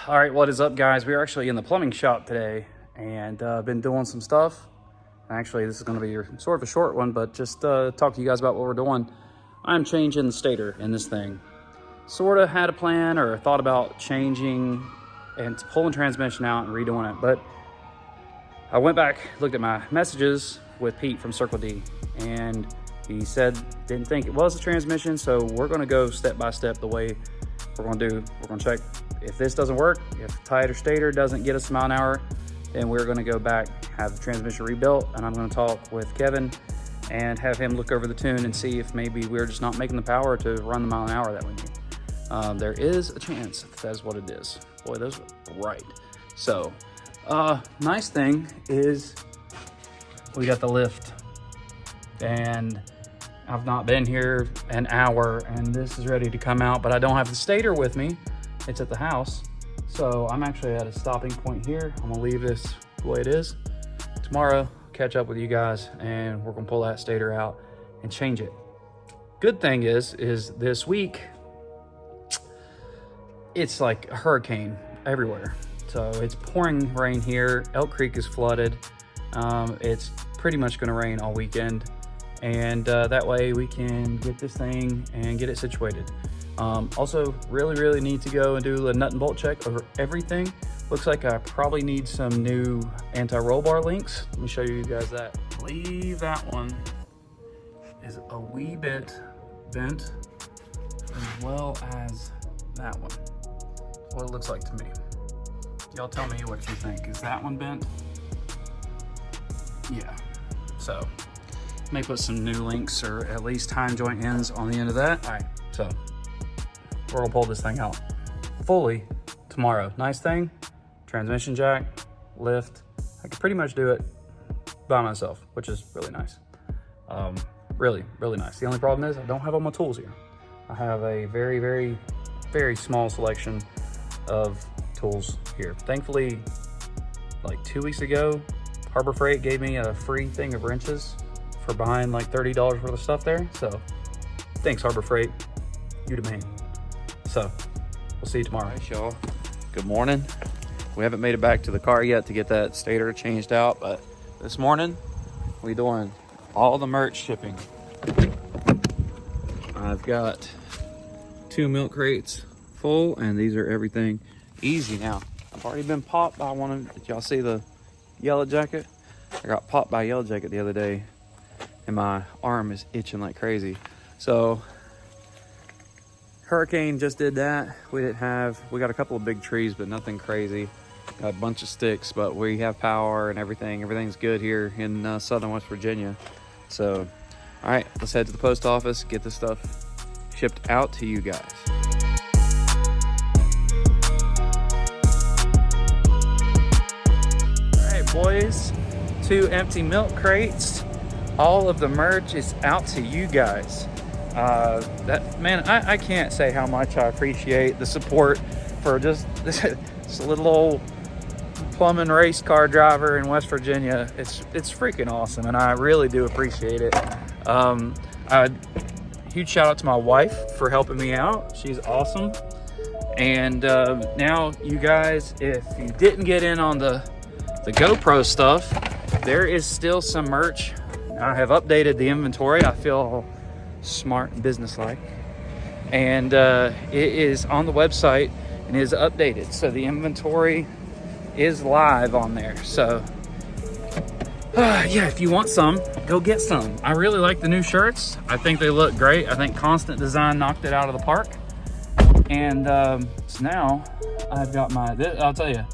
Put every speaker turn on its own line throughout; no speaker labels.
All right, what is up, guys? We're actually in the plumbing shop today and been doing some stuff. Actually, this is going to be sort of a short one, but just talk to you guys about what we're doing. I'm changing the stator in this thing. Sort of had a plan or thought about changing and pulling transmission out and redoing it, but I went back, looked at my messages with Pete from Circle D, and he said didn't think it was a transmission, so we're going to go step by step the way we're going to do. We're going to check if this doesn't work, if tire stator doesn't get us a mile an hour, then we're going to go back, have the transmission rebuilt, and I'm going to talk with Kevin and have him look over the tune and see if maybe we're just not making the power to run the mile an hour that we need. There is a chance that is what it is. Boy, those were right. So, nice thing is we got the lift, and I've not been here an hour, and this is ready to come out, but I don't have the stator with me. It's at the house. So I'm actually at a stopping point here. I'm gonna leave this the way it is. Tomorrow, catch up with you guys, and we're gonna pull that stator out and change it. Good thing is this week, it's like a hurricane everywhere. So it's pouring rain here. Elk Creek is flooded. It's pretty much gonna rain all weekend. And that way we can get this thing and get it situated. Also, really need to go and do a nut and bolt check over everything. Looks like I probably need some new anti-roll bar links. Let me show you guys that. I believe that one is a wee bit bent, as well as that one. What it looks like to me. Y'all tell me what you think. Is that one bent? Yeah. So, may put some new links or at least time joint ends on the end of that. All right, so we're gonna pull this thing out fully tomorrow. Nice thing, transmission jack, lift. I can pretty much do it by myself, which is really nice. Really nice. The only problem is I don't have all my tools here. I have a very small selection of tools here. Thankfully, like 2 weeks ago, Harbor Freight gave me a free thing of wrenches for buying like $30 worth of stuff there. So thanks, Harbor Freight, you the man. So we'll see you tomorrow.
All right, y'all, good morning. We haven't made it back to the car yet to get that stator changed out, but this morning we doing all the merch shipping. I've got 2 milk crates full, and these are everything easy now. I've already been popped by one of, did y'all see the yellow jacket? I got popped by a yellow jacket the other day, and my arm is itching like crazy. So hurricane just did that. We got a couple of big trees, but nothing crazy. Got a bunch of sticks, but we have power and everything. Everything's good here in southern West Virginia. So, all right, let's head to the post office, get this stuff shipped out to you guys.
All right, boys, 2 empty milk crates. All of the merch is out to you guys. I can't say how much I appreciate the support for just this little old plumbing race car driver in West Virginia. It's freaking awesome, and I really do appreciate it. Huge shout out to my wife for helping me out. She's awesome. And now you guys, if you didn't get in on the GoPro stuff, there is still some merch. I have updated the inventory. I feel smart and businesslike, and it is on the website and is updated, so the inventory is live on there. So yeah, if you want some, go get some. I really like the new shirts. I think they look great. I think Constant Design knocked it out of the park. And so now I've got I'll tell you,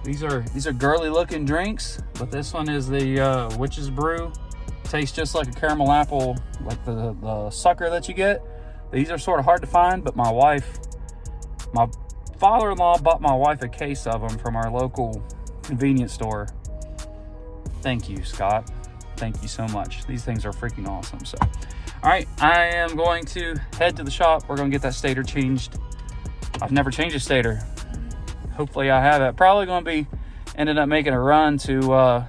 these are girly looking drinks, but this one is the Witch's Brew. Tastes just like a caramel apple, like the sucker that you get. These are sort of hard to find, but my father-in-law bought my wife a case of them from our local convenience store. Thank you, Scott. Thank you so much. These things are freaking awesome. So, all right, I am going to head to the shop. We're going to get that stator changed. I've never changed a stator. Hopefully I have it. Probably going to be ended up making a run to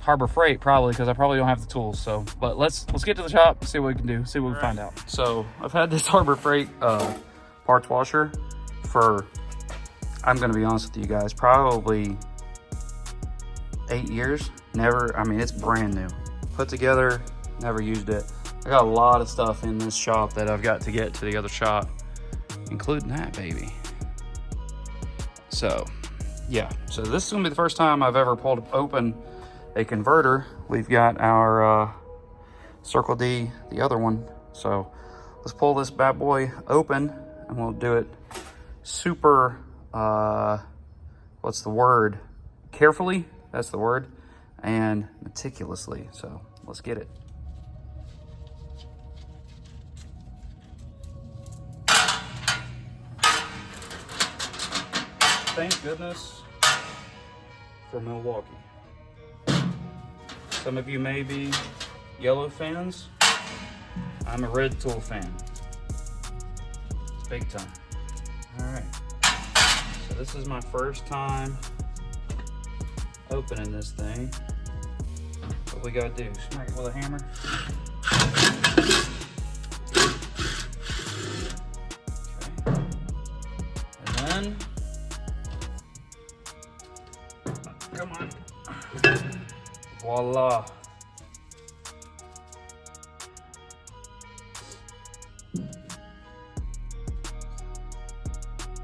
Harbor Freight, probably, because I probably don't have the tools. So, but let's get to the shop and see what we can do, see what we find out. So I've had this Harbor Freight parts washer for I'm gonna be honest with you guys, probably 8 years. Never, I mean, it's brand new. Put together, never used it. I got a lot of stuff in this shop that I've got to get to the other shop, including that baby. So, yeah. So this is gonna be the first time I've ever pulled open a converter. We've got our Circle D, the other one. So let's pull this bad boy open and we'll do it super, what's the word? Carefully, that's the word, and meticulously. So let's get it. Thank goodness for Milwaukee. Some of you may be yellow fans. I'm a red tool fan. Big time. All right. So this is my first time opening this thing. What we gotta do, smack it with a hammer. Okay. And then, come on. Voila.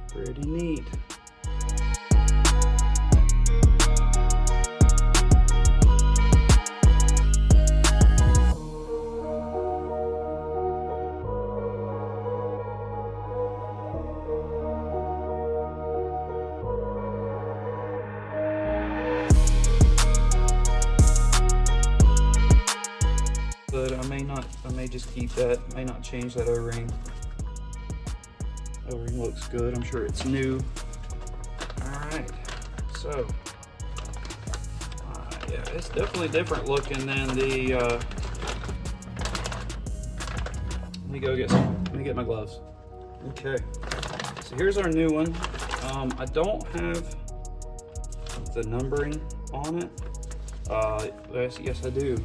Pretty neat. But I may just keep that, may not change that O-ring. O-ring looks good, I'm sure it's new. All right, so, yeah, it's definitely different looking than the, let me get my gloves. Okay, so here's our new one. I don't have the numbering on it. Yes, I do.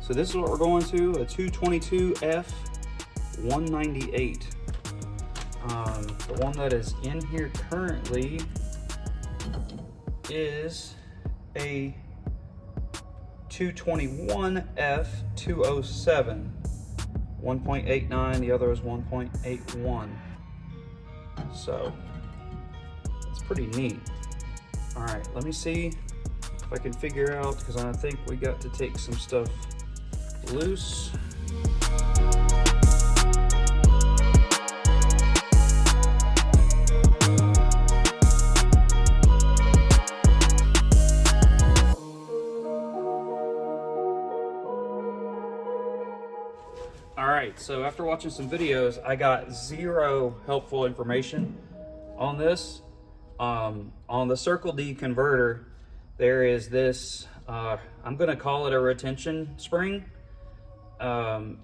So this is what we're going to, a 222F198. The one that is in here currently is a 221F207. 1.89, the other is 1.81. So it's pretty neat. All right, let me see if I can figure out, because I think we got to take some stuff loose. All right, so after watching some videos, I got zero helpful information on this. On the Circle D converter, there is this, I'm gonna call it a retention spring.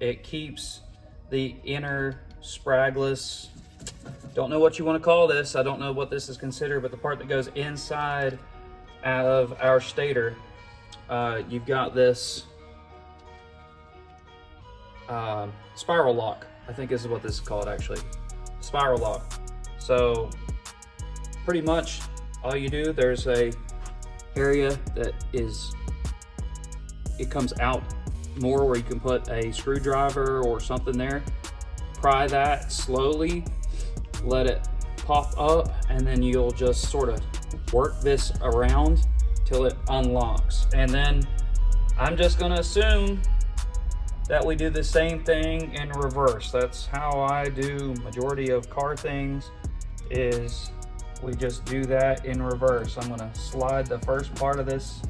It keeps the inner spragless, don't know what you want to call this, I don't know what this is considered, but the part that goes inside of our stator, you've got this spiral lock, I think is what this is called actually, spiral lock. So pretty much all you do, there's a area that is, it comes out more where you can put a screwdriver or something there, pry that slowly, let it pop up, and then you'll just sort of work this around till it unlocks. And then I'm just gonna assume that we do the same thing in reverse. That's how I do majority of car things, is we just do that in reverse. I'm gonna slide the first part of this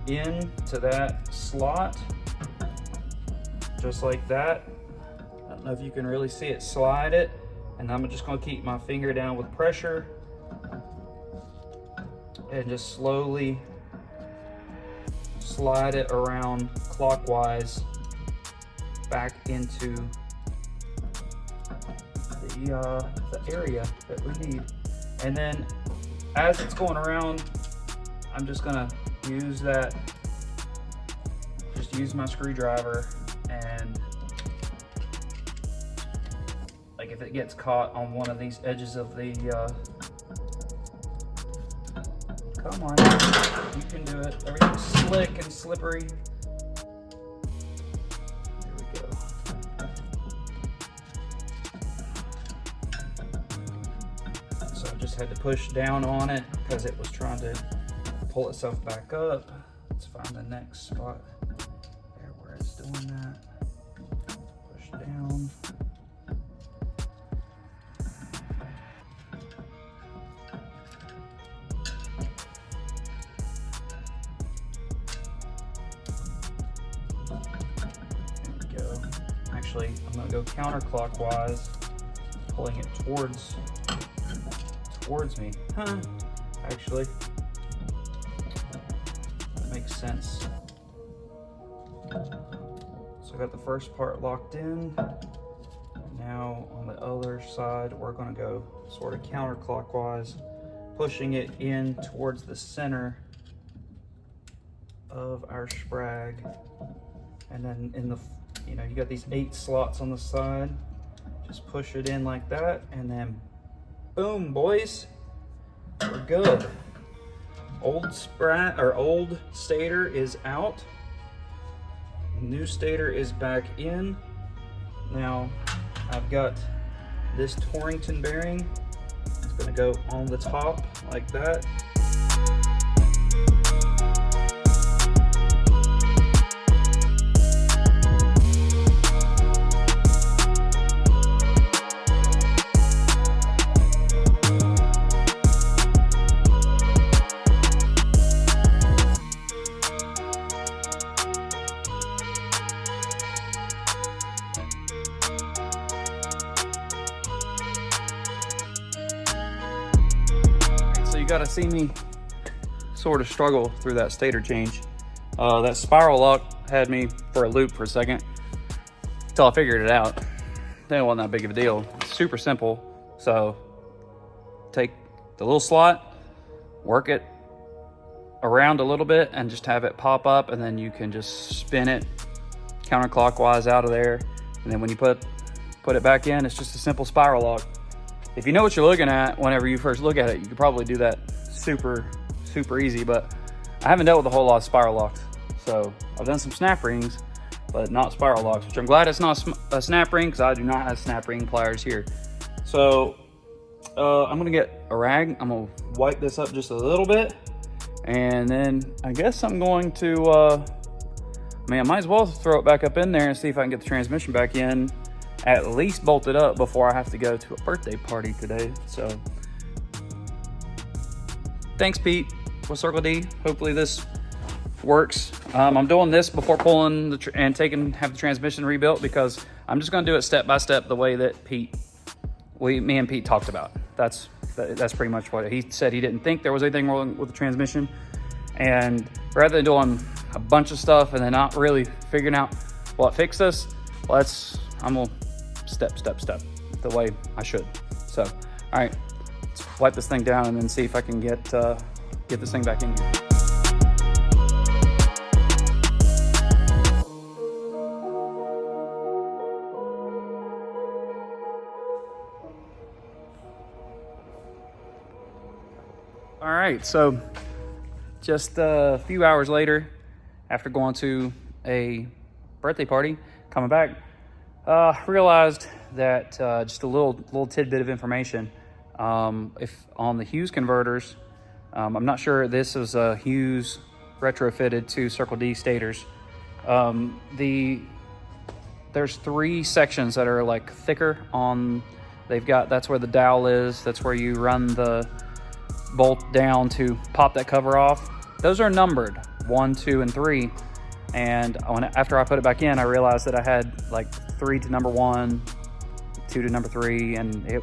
into that slot, just like that. I don't know if you can really see it, slide it, and I'm just gonna keep my finger down with pressure and just slowly slide it around clockwise back into the area that we need. And then as it's going around, I'm just gonna use that, just use my screwdriver, and like if it gets caught on one of these edges of the Come on. You can do it. Everything's slick and slippery. There we go. So I just had to push down on it because it was trying to pull itself back up. Let's find the next spot there where it's doing that. Push down. Actually, I'm going to go counterclockwise, pulling it towards me. Actually, that makes sense. So I got the first part locked in. Now on the other side, we're going to go sort of counterclockwise, pushing it in towards the center of our sprag. And then in the you got these 8 slots on the side. Just push it in like that, and then boom, boys, we're good. Old stator is out. New stator is back in. Now I've got this Torrington bearing. It's gonna go on the top like that. Got to see me sort of struggle through that stator change. That spiral lock had me for a loop for a second until I figured it out. Then it wasn't that big of a deal. It's super simple. So take the little slot, work it around a little bit, and just have it pop up, and then you can just spin it counterclockwise out of there. And then when you put it back in, it's just a simple spiral lock. If you know what you're looking at whenever you first look at it, you could probably do that super easy, but I haven't dealt with a whole lot of spiral locks. So I've done some snap rings, but not spiral locks, which I'm glad it's not a snap ring because I do not have snap ring pliers here. So I'm gonna get a rag. I'm gonna wipe this up just a little bit, and then I guess I'm going to, I might as well throw it back up in there and see if I can get the transmission back in, at least bolted up before I have to go to a birthday party today. So thanks, Pete, with Circle D. Hopefully this works. I'm doing this before pulling and have the transmission rebuilt, because I'm just going to do it step by step the way that me and Pete talked about. That's pretty much what he said. He didn't think there was anything wrong with the transmission, and rather than doing a bunch of stuff and then not really figuring out what fixed this, I'm gonna step the way I should. So, all right, let's wipe this thing down and then see if I can get this thing back in here. All right, so just a few hours later, after going to a birthday party, coming back, realized that just a little tidbit of information. If on the Hughes converters, I'm not sure this is a Hughes retrofitted to Circle D stators. There's 3 sections that are like thicker on. That's where the dowel is. That's where you run the bolt down to pop that cover off. Those are numbered 1, 2, and 3. And after I put it back in, I realized that I had like 3 to number 1, 2 to number 3, and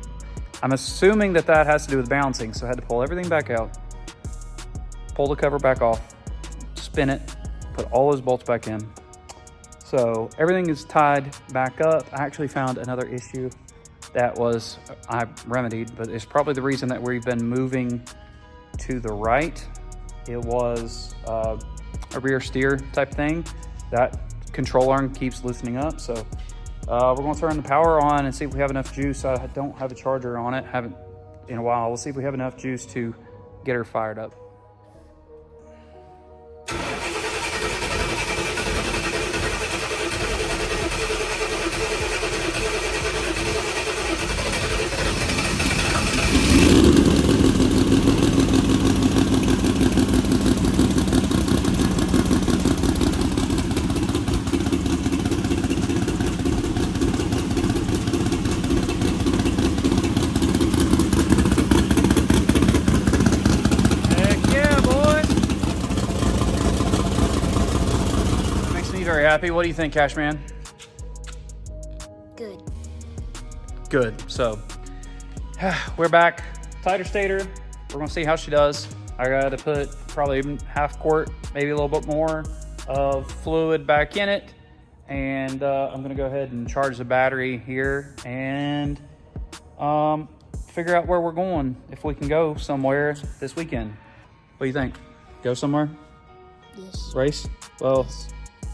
I'm assuming that has to do with balancing. So I had to pull everything back out, pull the cover back off, spin it, put all those bolts back in. So everything is tied back up. I actually found another issue that I remedied, but it's probably the reason that we've been moving to the right. It was a rear steer type thing. That control arm keeps loosening up. So we're gonna turn the power on and see if we have enough juice. I don't have a charger on it, haven't in a while. We'll see if we have enough juice to get her fired up. happy? What do you think, Cashman?
Good.
Good. So we're back. Tighter Stator. We're gonna see how she does. I gotta put probably half quart, maybe a little bit more of fluid back in it. And I'm gonna go ahead and charge the battery here and figure out where we're going, if we can go somewhere this weekend. What do you think? Go somewhere?
Yes.
Race? Well,
Yes.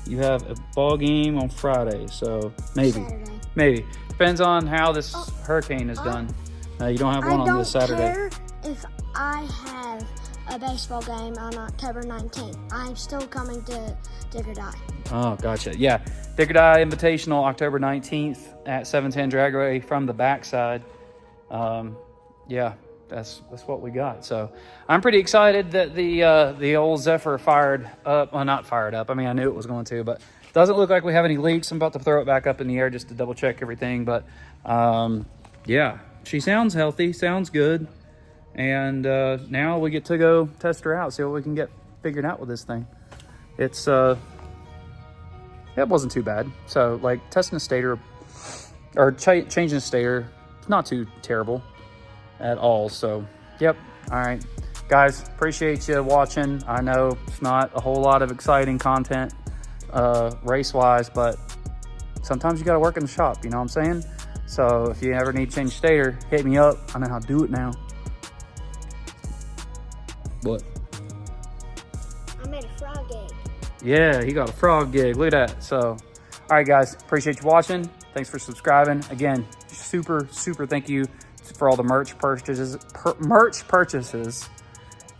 you have a ball game on Friday, so maybe.
Saturday.
Maybe. Depends on how this hurricane is done. You don't have one on this Saturday.
I don't care if I have a baseball game on October 19th. I'm still coming to Dick or Die.
Oh, gotcha. Yeah. Dick or Die Invitational, October 19th at 710 Dragway from the backside. Yeah, that's what we got. So I'm pretty excited that the old Zephyr fired up. Well, not fired up. I mean, I knew it was going to, but doesn't look like we have any leaks. I'm about to throw it back up in the air just to double check everything. But yeah, she sounds healthy, sounds good. And now we get to go test her out, see what we can get figured out with this thing. It's it wasn't too bad. So like testing a stator or changing a stator, not too terrible at all. So yep. All right, guys, appreciate you watching. I know it's not a whole lot of exciting content race wise, but sometimes you got to work in the shop, you know what I'm saying? So if you ever need to change stator, hit me up. I know how to do it now. What?
I made a frog egg.
Yeah, he got a frog gig. Look at that. So, all right, guys, appreciate you watching. Thanks for subscribing. Again, super thank you for all the merch purchases.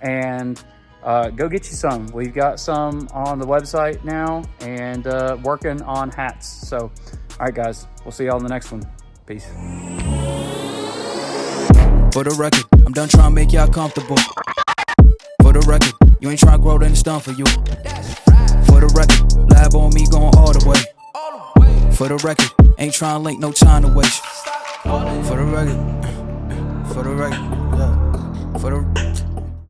And go get you some. We've got some on the website now and working on hats. So, all right, guys, we'll see y'all in the next one. Peace.
For the record, I'm done trying to make y'all comfortable. For the record, you ain't trying to grow, then it's done for you. For the record, lab on me going all the way. For the record, ain't trying to link, no time to waste. For the record, yeah. For the